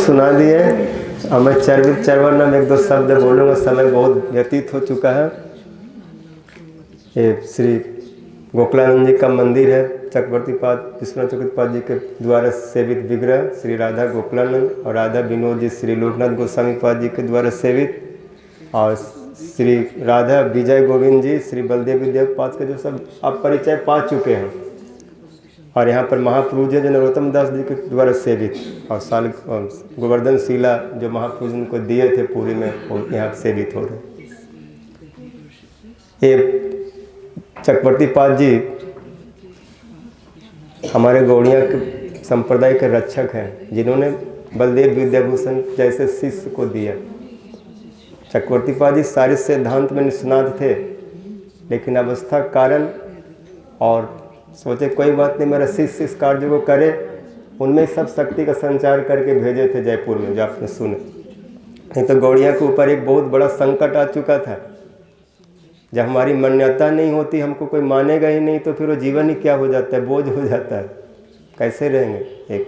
सुना दिए। अब मैं चरवरना में एक दो शब्द बोलूँगा, समय बहुत व्यतीत हो चुका है। ये श्री गोकुलानंद जी का मंदिर है, चक्रवर्ती पाद विश्वनाथ चक्रवर्ती पाद जी के द्वारा सेवित विग्रह श्री राधा गोकुलानंद और राधा विनोद जी श्री लोकनाथ गोस्वामी पाद जी के द्वारा सेवित, और श्री राधा विजय गोविंद जी श्री बलदेव विद्यापति पाद के जो सब आप परिचय पा चुके हैं। और यहाँ पर महाप्रभु जी जो नरोत्तम दास जी के द्वारा सेवित, और साल गोवर्धन शिला जो महाप्रभु जी को दिए थे पूरी में, वो यहाँ सेवित हो रहे। ये चक्रवर्ती पाद जी हमारे गौड़िया के संप्रदाय के रक्षक हैं, जिन्होंने बलदेव विद्याभूषण जैसे शिष्य को दिया। चक्रवर्ती पाद जी सारे सिद्धांत में निष्णात थे, लेकिन अवस्था कारण और सोचे कोई बात नहीं, मेरा शिष्य इस कार्य को करे, उनमें सब शक्ति का संचार करके भेजे थे जयपुर में, जो आपने सुने। नहीं तो गौड़िया के ऊपर एक बहुत बड़ा संकट आ चुका था। जब हमारी मान्यता नहीं होती, हमको कोई मानेगा ही नहीं, तो फिर वो जीवन ही क्या हो जाता है, बोझ हो जाता है, कैसे रहेंगे एक।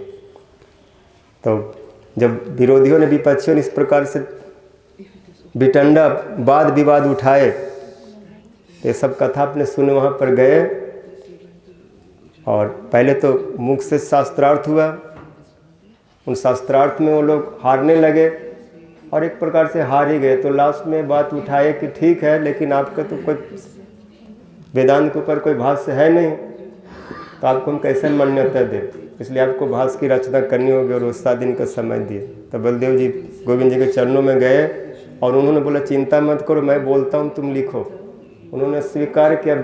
तो जब विरोधियों ने, विपक्षियों ने इस प्रकार से बिटंडा वाद विवाद उठाए, ये सब कथा आपने सुने। वहाँ पर गए और पहले तो मुख से शास्त्रार्थ हुआ, उन शास्त्रार्थ में वो लोग हारने लगे और एक प्रकार से हार ही गए। तो लास्ट में बात उठाए कि ठीक है, लेकिन आपका तो कोई वेदांत के ऊपर कोई भाष्य है नहीं, तो आपको हम कैसे मान्यता दें, इसलिए आपको भाष्य की रचना करनी होगी, और वो 7 दिन का समय दिए। तो बलदेव जी गोविंद जी के चरणों में गए और उन्होंने बोला चिंता मत करो, मैं बोलता हूँ, तुम लिखो। उन्होंने स्वीकार किया,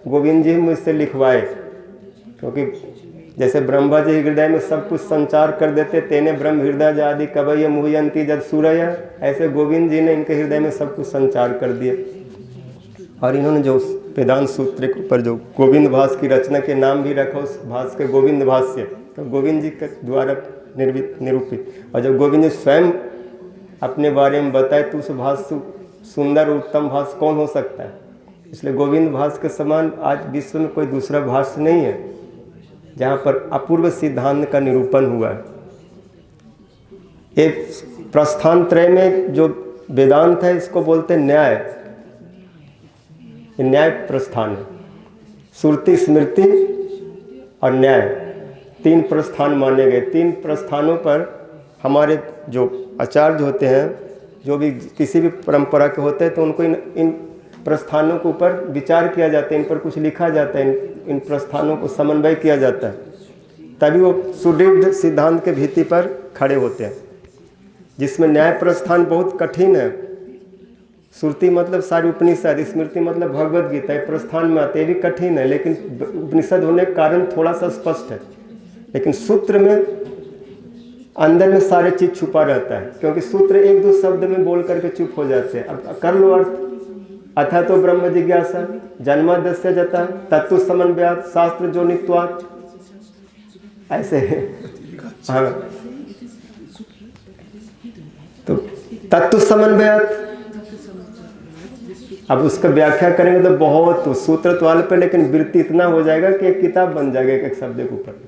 गोविंद जी मुझसे लिखवाए, क्योंकि जैसे ब्रह्मा जी हृदय में सब कुछ संचार कर देते, तेने ब्रह्म हृदय जादि कवय मुह्यंती जद सूरय, ऐसे गोविंद जी ने इनके हृदय में सब कुछ संचार कर दिए। और इन्होंने जो वेदांत सूत्र के ऊपर जो गोविंद भाष्य की रचना के नाम भी रखा, उस भाष्य के गोविंद भाष्य, तो गोविंद जी के द्वारा निरूपित। और जब गोविंद जी स्वयं अपने बारे में बताए, तो उस भाष्य सुंदर उत्तम भाष्य कौन हो सकता है। इसलिए गोविंद भाष्य के समान आज विश्व में कोई दूसरा भाष्य नहीं है जहाँ पर अपूर्व सिद्धांत का निरूपण हुआ है। एक प्रस्थान त्रय में जो वेदांत है, इसको बोलते हैं न्याय। न्याय प्रस्थान है, श्रुति स्मृति और न्याय, 3 प्रस्थान माने गए। 3 प्रस्थानों पर हमारे जो आचार्य होते हैं, जो भी किसी भी परंपरा के होते हैं, तो उनको इन प्रस्थानों के ऊपर विचार किया जाता है, इन पर कुछ लिखा जाता है, इन प्रस्थानों को समन्वय किया जाता है, तभी वो सुदृढ़ सिद्धांत के भित्ति पर खड़े होते हैं। जिसमें न्याय प्रस्थान बहुत कठिन है। श्रुति मतलब सारी उपनिषद, स्मृति मतलब भगवद गीता, प्रस्थान में आते भी कठिन है, लेकिन उपनिषद होने के कारण थोड़ा सा स्पष्ट है। लेकिन सूत्र में अंदर में सारे चीज छुपा रहता है, क्योंकि सूत्र 1-2 शब्द में बोल करके चुप हो जाते हैं। अब कर लो अर्थ, अथा तो ब्रह्म जिज्ञासा जन्माद्यस्य जता तत्व समन्वयात् शास्त्र जो नित्वात्, ऐसे हाँ। तो तत्व समन्वयात्, अब उसका व्याख्या करेंगे तो बहुत सूत्र तो वाले पर, लेकिन वृत्ति इतना हो जाएगा कि एक किताब बन जाएगा एक शब्द के ऊपर।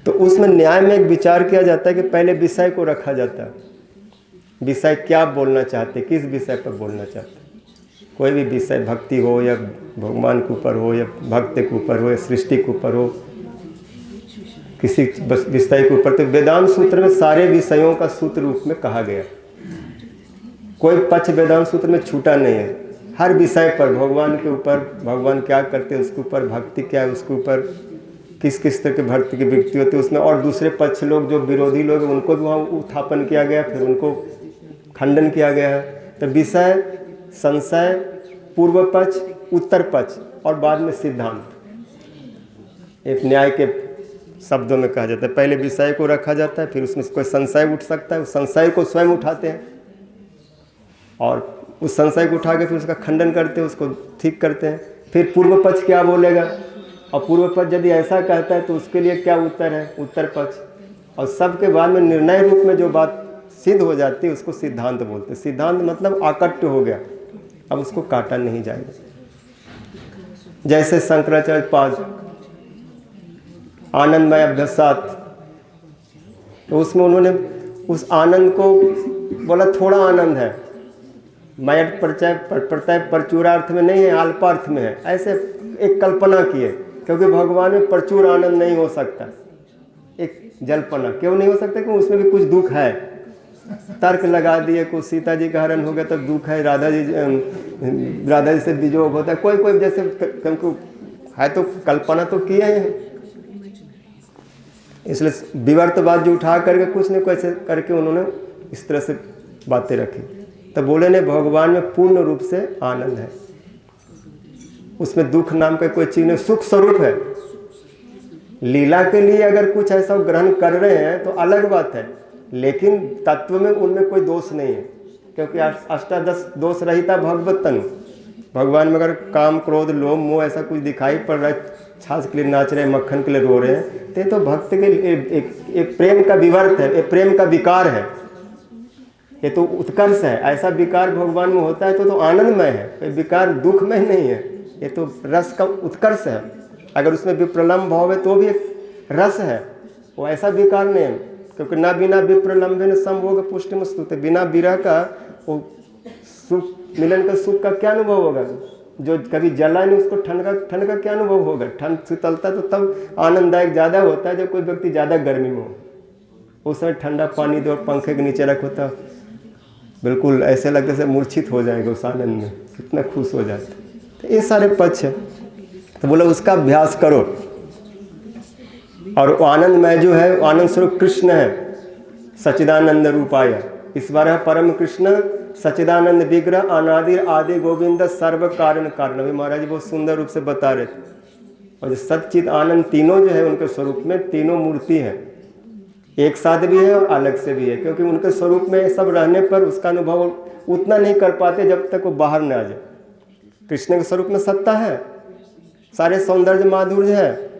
तो उसमें न्याय में एक विचार किया जाता है कि पहले विषय को रखा जाता है, विषय क्या बोलना चाहते, किस विषय पर बोलना चाहते। कोई भी विषय, भक्ति हो या भगवान के ऊपर हो या भक्त के ऊपर हो या सृष्टि के ऊपर हो, किसी विषय के ऊपर। तो वेदांत सूत्र में सारे विषयों का सूत्र रूप में कहा गया, कोई पक्ष वेदांत सूत्र में छूटा नहीं है। हर विषय पर, भगवान के ऊपर, भगवान क्या करते हैं उसके ऊपर, भक्ति क्या है उसके ऊपर, किस किस तरह की भक्ति की व्यक्ति होती है उसमें, और दूसरे पक्ष लोग जो विरोधी लोग हैं उनको भी वहाँ उत्थापन किया गया, फिर उनको खंडन किया गया है। तो विषय, संशय, पूर्व पक्ष, उत्तर पक्ष और बाद में सिद्धांत, एक न्याय के शब्दों में कहा जाता है। पहले विषय को रखा जाता है, फिर उसमें कोई संशय उठ सकता है, उस संशय को स्वयं उठाते हैं और उस संशय को उठा के फिर उसका खंडन करते हैं, उसको ठीक करते हैं। फिर पूर्व पक्ष क्या बोलेगा, और पूर्व पक्ष यदि ऐसा कहता है तो उसके लिए क्या उत्तर है, उत्तर पक्ष। और सबके बाद में निर्णय रूप में जो बात सिद्ध हो जाती है उसको सिद्धांत बोलते हैं। सिद्धांत मतलब आकट्य हो गया, अब उसको काटा नहीं जाएगा। जैसे शंकराचार्य पाद आनंदमय अभ्यासात तो उसमें उन्होंने उस आनंद को बोला थोड़ा आनंद है, मयट प्रत्यय प्रचुरार्थ में नहीं है, अल्पार्थ में है, ऐसे एक कल्पना की है। क्योंकि भगवान में प्रचुर आनंद नहीं हो सकता, एक जल्पना। क्यों नहीं हो सकता? क्योंकि उसमें भी कुछ दुख है। तर्क लगा दिए, कुछ सीता जी का हरण हो गया तब दुख है, राधा जी से वियोग होता है, कोई कोई जैसे, क्योंकि है तो कल्पना तो किए हैं। इसलिए विवर्तवाद जो उठा करके कुछ न कैसे करके उन्होंने इस तरह से बातें रखी। तो बोले ने भगवान में पूर्ण रूप से आनंद है, उसमें दुख नाम का कोई चीज नहीं, सुख स्वरूप है। लीला के लिए अगर कुछ ऐसा ग्रहण कर रहे हैं तो अलग बात है, लेकिन तत्व में उनमें कोई दोष नहीं है। क्योंकि अष्टादश दोष रहिता भगवत तनु, भगवान में अगर काम क्रोध लोभ मोह ऐसा कुछ दिखाई पड़ रहा है, छाछ के लिए नाच रहे हैं, मक्खन के लिए रो रहे हैं, तो भक्त के लिए एक प्रेम का विवर्त है, एक प्रेम का विकार है, ये तो उत्कर्ष है। ऐसा विकार भगवान में होता है तो आनंदमय है, विकार दुख में नहीं है, ये तो रस का उत्कर्ष है। अगर उसमें विप्रलम्ब भाव है तो भी एक रस है, वो ऐसा विकार नहीं है। क्योंकि ना बिना विप्रलम्बे न संभोग पुष्टिमस्तु, तो बिना विरह का वो सुख, मिलन का सुख का क्या अनुभव होगा? जो कभी जला नहीं उसको ठंड का क्या अनुभव होगा? ठंड शीतलता तो तब आनंददायक ज़्यादा होता है जब कोई व्यक्ति ज़्यादा गर्मी में हो। उस समय ठंडा पानी दो, पंखे के नीचे रखो तो बिल्कुल ऐसे लगता है मूर्छित हो जाएगा उस आनंद में, कितना खुश हो जाता है। तो ये सारे पक्ष है। तो बोले उसका अभ्यास करो। और आनंदमय जो है आनंद स्वरूप कृष्ण है, सच्चिदानंद रूपाय। इस बार है परम कृष्ण सच्चिदानंद विग्रह अनादि आदि गोविंद सर्व कारण कारण। अभी महाराज जी बहुत सुंदर रूप से बता रहे थे। और जो सच्चिद आनंद तीनों जो है उनके स्वरूप में तीनों मूर्ति है, एक साथ भी है और अलग से भी है। क्योंकि उनके स्वरूप में सब रहने पर उसका अनुभव उतना नहीं कर पाते जब तक वो बाहर न आ जाए। कृष्ण के स्वरूप में सत्ता है, सारे सौंदर्य माधुर्य है,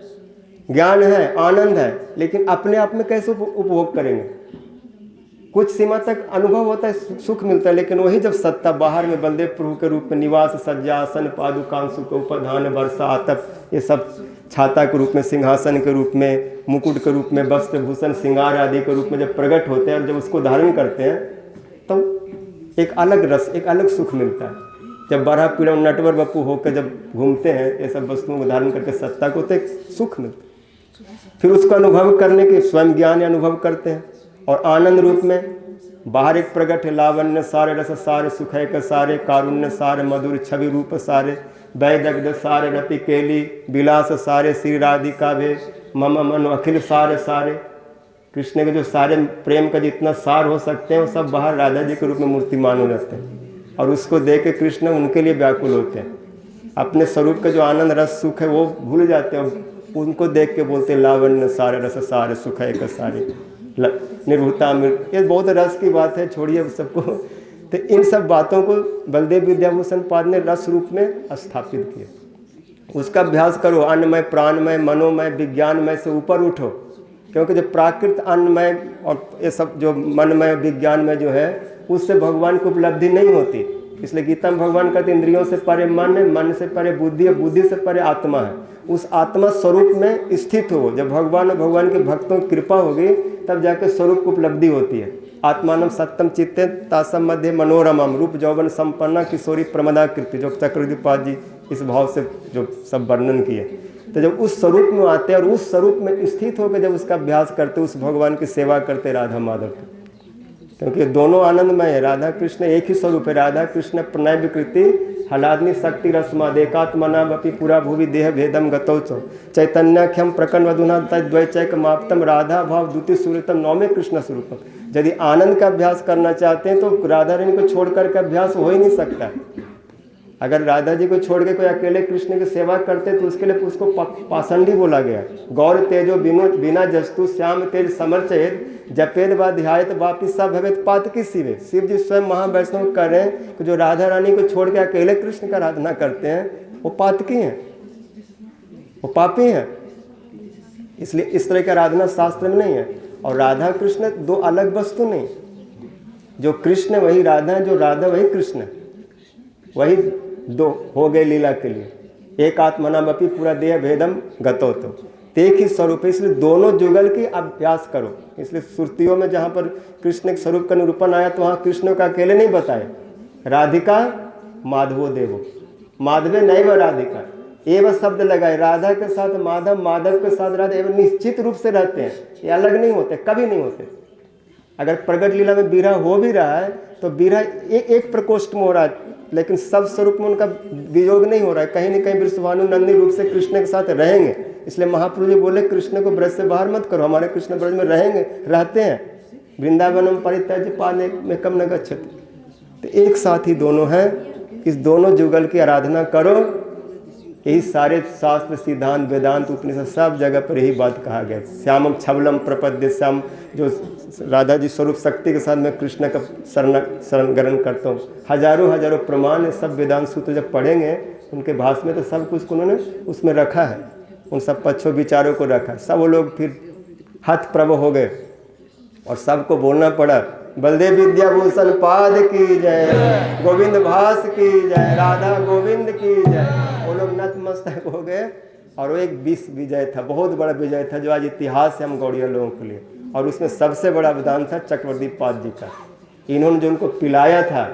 ज्ञान है, आनंद है, लेकिन अपने आप में कैसे उपभोग करेंगे? कुछ सीमा तक अनुभव होता है, सुख मिलता है, लेकिन वही जब सत्ता बाहर में बलदेव प्रभु के रूप में निवास सज्जा आसन पादुकांशु के ऊपर धान वर्षा आतप, ये सब छाता के रूप में, सिंहासन के रूप में, मुकुट के रूप में, वस्त्र भूषण श्रृंगार आदि के रूप में जब प्रकट होते हैं और जब उसको धारण करते हैं तो एक अलग रस, एक अलग सुख मिलता है। जब बड़ा पीड़ा नटवर बप्पू होकर जब घूमते हैं ये सब वस्तुओं को धारण करके सत्ता को, तो एक सुख मिलता है। फिर उसको अनुभव करने के स्वयं ज्ञान अनुभव करते हैं। और आनंद रूप में बाहर एक प्रकट है, लावण्य सारे रस सारे सुखय का सारे, कारुण्य सारे मधुर छवि रूप सारे, वैदग्ध सारे रति केली विलास सारे, श्री राधिका भे मम मनो अखिल सारे सारे। कृष्ण के जो सारे प्रेम का जितना सार हो सकते हैं वो सब बाहर राधा जी के रूप में मूर्तिमान हो जाते हैं। और उसको देख के कृष्ण उनके लिए व्याकुल होते हैं। अपने स्वरूप का जो आनंद रस सुख है वो भूल जाते हैं, उनको देख के बोलते हैं लावण्य सारे रस सारे सुखय का सारे, निर्भुता मृत। ये बहुत रस की बात है, छोड़िए सबको। तो इन सब बातों को बलदेव विद्याभूषण पाद ने रस रूप में स्थापित किया। उसका अभ्यास करो। अन्नमय प्राणमय मनोमय विज्ञानमय से ऊपर उठो। क्योंकि जो प्राकृत अन्नमय और ये सब जो मनमय विज्ञानमय जो है उससे भगवान को उपलब्धि नहीं होती। इसलिए गीता में भगवान कहते इंद्रियों से परे मन है, मन से परे बुद्धि है, बुद्धि से परे आत्मा है। उस आत्मा स्वरूप में स्थित हो। जब भगवान और भगवान के भक्तों की कृपा होगी तब जाके स्वरूप को उपलब्धि होती है। आत्मानम सत्यम चित्ते तासम मध्य मनोरमम रूप जौवन संपन्ना किशोरी प्रमदा कृति, जो चक्रवर्तीपाद जी इस भाव से जो सब वर्णन किए। तो जब उस स्वरूप में आते हैं और उस स्वरूप में स्थित होकर जब उसका अभ्यास करते, उस भगवान की सेवा करते राधा माधव की, क्योंकि दोनों आनंदमय है। राधा कृष्ण एक ही स्वरूप है। राधा कृष्ण प्रणय विकृति हलादनी शक्ति रस्मा देकात्मना वपि पूरा भूवि देह भेदम गतौचो चैतन्यख्यम प्रकन वधुना द्वैचैक माप्तम राधा भाव द्वितीय सूर्यतम नौमे कृष्ण स्वरूपम। यदि आनंद का अभ्यास करना चाहते हैं तो राधा रानी को छोड़ करके अभ्यास हो ही नहीं सकता। अगर राधा जी को छोड़ के कोई अकेले कृष्ण की सेवा करते तो उसके लिए उसको पाषंडी बोला गया। गौर तेजो बिना जस्तु श्याम तेज समर्चयेत जपेद व ध्यायत वापिस सा भवेत पातकी शिवे। शिव जी स्वयं महावैष्णव कर रहे हैं कि जो राधा रानी को छोड़ के अकेले कृष्ण का आराधना करते हैं वो पातकी हैं, वो पापी हैं। इसलिए इस तरह की आराधना शास्त्र में नहीं है। और राधा कृष्ण दो अलग वस्तु नहीं, जो कृष्ण वही राधा है, जो राधा वही कृष्ण है, वही दो हो गए लीला के लिए। एक आत्मनामपि पूरा देह भेदम गतो। तो तो एक ही स्वरूप है, इसलिए दोनों जुगल की अभ्यास करो। इसलिए श्रुतियों में जहाँ पर कृष्ण के स्वरूप का निरूपण आया तो वहाँ कृष्ण का अकेले नहीं बताए, राधिका माधवो देवो, माधवे नहीं व राधिका, एवं शब्द लगाए, राधा के साथ माधव, माधव के साथ राधा, एवं निश्चित रूप से रहते हैं, ये अलग नहीं होते, कभी नहीं होते। अगर प्रगट लीला में बिरहा हो भी रहा है तो बिरहा एक प्रकोष्ठ में हो रहा है, लेकिन सब स्वरूप में उनका वियोग नहीं हो रहा है, कहीं न कहीं वृषभानुनंदी रूप से कृष्ण के साथ रहेंगे। इसलिए महाप्रभु जी बोले कृष्ण को ब्रज से बाहर मत करो, हमारे कृष्ण ब्रज में रहेंगे, रहते हैं। वृंदावनम परित्यज्य पाने में कम न गच्छति। तो एक साथ ही दोनों हैं, इस दोनों जुगल की आराधना करो। यही सारे शास्त्र, सिद्धांत, वेदांत, उपनिषद सब जगह पर यही बात कहा गया। श्यामम छबलम प्रपद्य, श्याम जो राधा जी स्वरूप शक्ति के साथ मैं कृष्ण का शरण ग्रहण करता हूँ। हजारों हजारों प्रमाण है, सब वेदांत सूत्र जब पढ़ेंगे उनके भाष्य में तो सब कुछ उन्होंने उसमें रखा है, उन सब पक्षों विचारों को रखा। सब वो लोग फिर हथ प्रभ हो गए और सबको बोलना पड़ा, बलदेव विद्याभूषण पाद की जय, गोविंद भास की जय, राधा गोविंद की जय। वो लोग नतमस्तक हो गए और वो एक विश्व विजय था, बहुत बड़ा विजय था जो आज इतिहास है हम गौड़िया लोगों के लिए। और उसमें सबसे बड़ा अवदान था चक्रवर्ती पाद जी का। इन्होंने जो उनको पिलाया था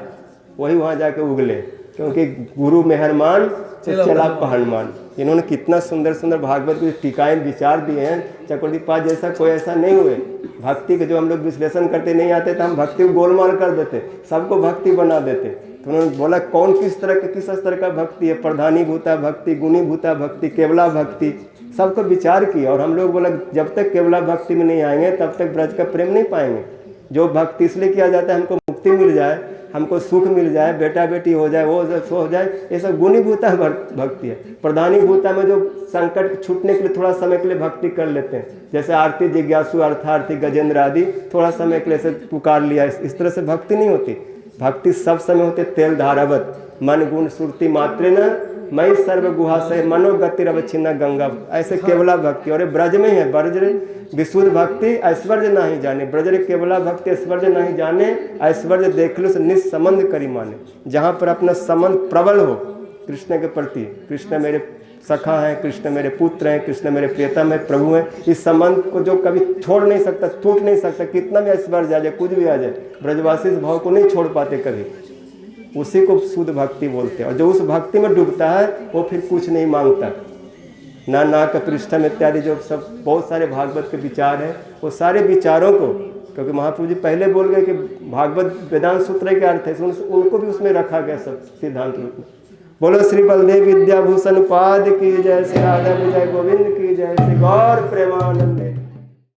वही वहाँ जाके उगले, क्योंकि गुरु मेहरमान चला पहलमान। इन्होंने कितना सुंदर सुंदर भागवत की टीकाएं विचार दिए हैं, चक्रवर्ती पाद जैसा कोई ऐसा नहीं हुए। भक्ति के जो हम लोग विश्लेषण करते नहीं आते तो हम भक्ति को गोलमाल कर देते, सबको भक्ति बना देते। तो उन्होंने बोला कौन किस तरह के किस स्तर का भक्ति है, प्रधानीभूता भक्ति, गुणीभूता भक्ति, केवला भक्ति, सबको विचार किया। और हम लोग बोला जब तक केवला भक्ति में नहीं आएंगे तब तक ब्रज का प्रेम नहीं पाएंगे। जो भक्ति इसलिए किया जाता है हमको मुक्ति मिल जाए, हमको सुख मिल जाए, बेटा बेटी हो जाए, वो सो हो जाए, ये सब गुणीभूता भक्ति है। प्रधानीभूता में जो संकट छूटने के लिए थोड़ा समय के लिए भक्ति कर लेते हैं, जैसे आरती जिज्ञासु, अर्थार्थी, गजेंद्र आदि, थोड़ा समय के लिए से पुकार लिया, इस तरह से भक्ति नहीं होती। भक्ति सब समय होते तेल धारावत, मन गुण सुरति मात्रे न मई सर्व गुहाशय मनोगति रवच्छिन्न गंगा, ऐसे केवला भक्ति। और ब्रज में है, ब्रज विशुद्ध भक्ति ऐश्वर्य नहीं जाने, ब्रज केवला भक्ति ऐश्वर्य नहीं जाने, ऐश्वर्य देख लो से निस्संबंध करी माने। जहाँ पर अपना संबंध प्रबल हो कृष्ण के प्रति, कृष्ण मेरे सखा हैं, कृष्ण मेरे पुत्र हैं, कृष्ण मेरे प्रियतम है, प्रभु हैं, इस संबंध को जो कभी छोड़ नहीं सकता, टूट नहीं सकता, कितना भी ऐश्वर्य आ जाए, कुछ भी आ जाए, ब्रजवासी इस भाव को नहीं छोड़ पाते कभी। उसी को शुद्ध भक्ति बोलते हैं। और जो उस भक्ति में डूबता है वो फिर कुछ नहीं मांगता। ना का पृष्ठम इत्यादि जो सब बहुत सारे भागवत के विचार हैं, वो सारे विचारों को, क्योंकि महाप्रभु जी पहले बोल गए कि भागवत वेदांत सूत्र के अर्थ है, उनको भी उसमें रखा गया सब सिद्धांत रूप में। बोलो श्री बलदेव विद्याभूषण पाद की जय, श्री राधा विजय गोविंद की जय, श्री गौर प्रेमानंद।